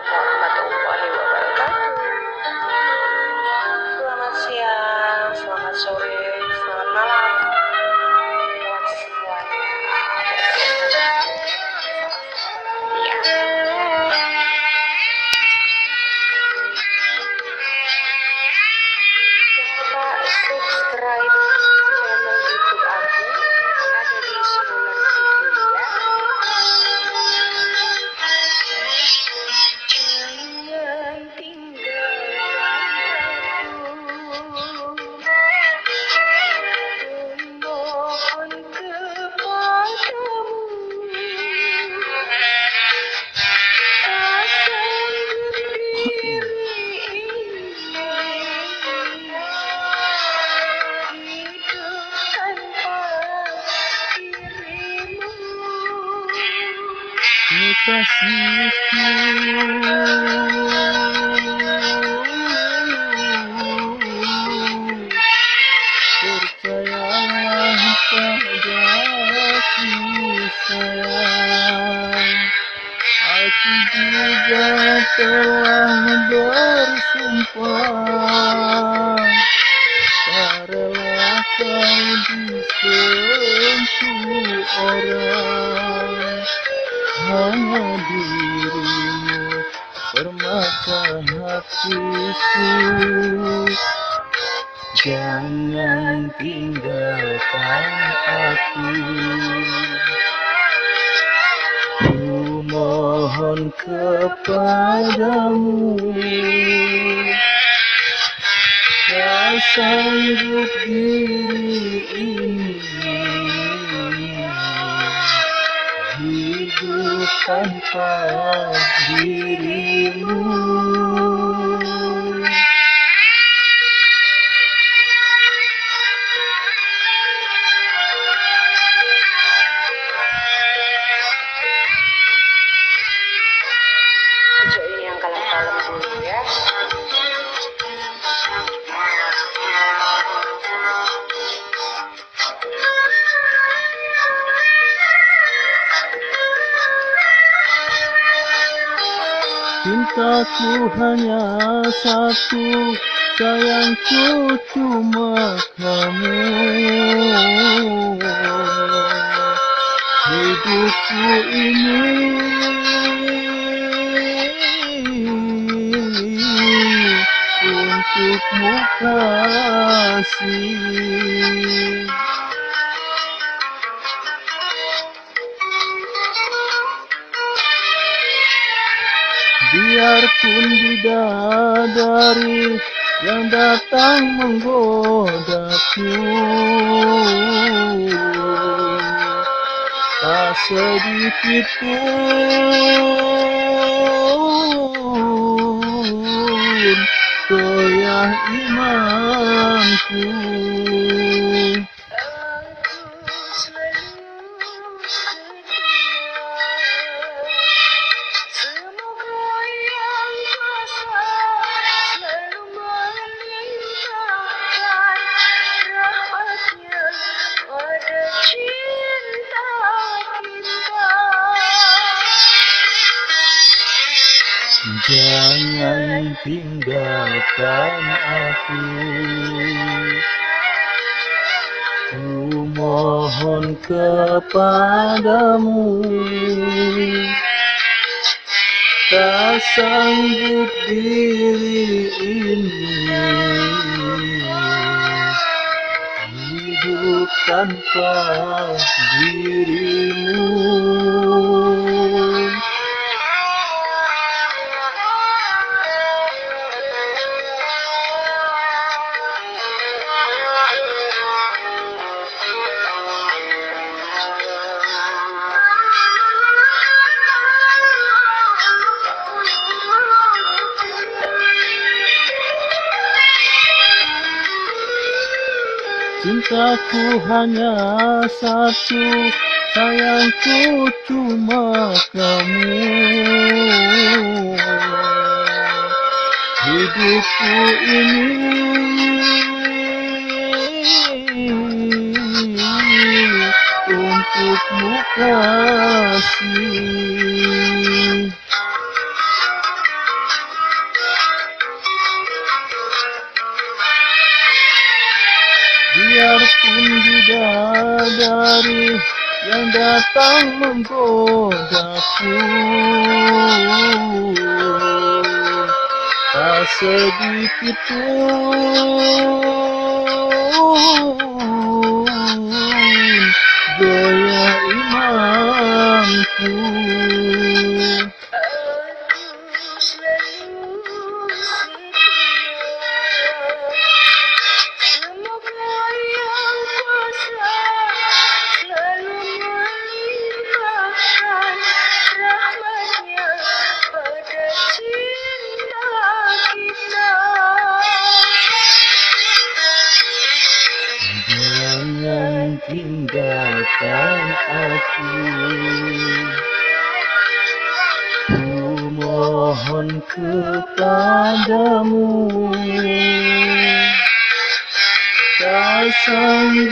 warahmatullahi wabarakatuh. Selamat siang, selamat sore, selamat malam buat semuanya. Jangan lupa subscribe channel YouTube aku, ada di Sinulan TV ya. Jangan tinggalkan aku, mohon kepadamu, tak sanggup diri ini hidup tanpa dirimu. Kekasihku, percayalah padaku sayang, aku juga telah bersumpah, tak rela kau disentuh orang. Hanya dirimu permata hatiku, jangan tinggalkan aku. Ku mohon kepadamu, tak sanggup diri ini hidup tanpa dirimu. Ini yang kalem-kalem dulu ya. Cintaku hanya satu, sayangku cuma kamu. Hidupku ini untukmu kasih. Biarpun bidadari yang datang menggodaku, tak sedikit pun goyah imanku. Jangan tinggalkan aku, ku mohon kepadamu, tak sanggup diri ini hidup tanpa dirimu. Cintaku hanya satu, sayangku cuma kamu. Hidupku ini untukmu kasih. biarpun bidadari yang datang menggodaku, tak sedikit pun goyah imanku. Aku selalu setia, semoga Yang Kuasa selalu melimpahkan rahmat-Nya pada cinta kita. Jangan tinggalkan aku, ku mohon kepadamu. Tak sanggup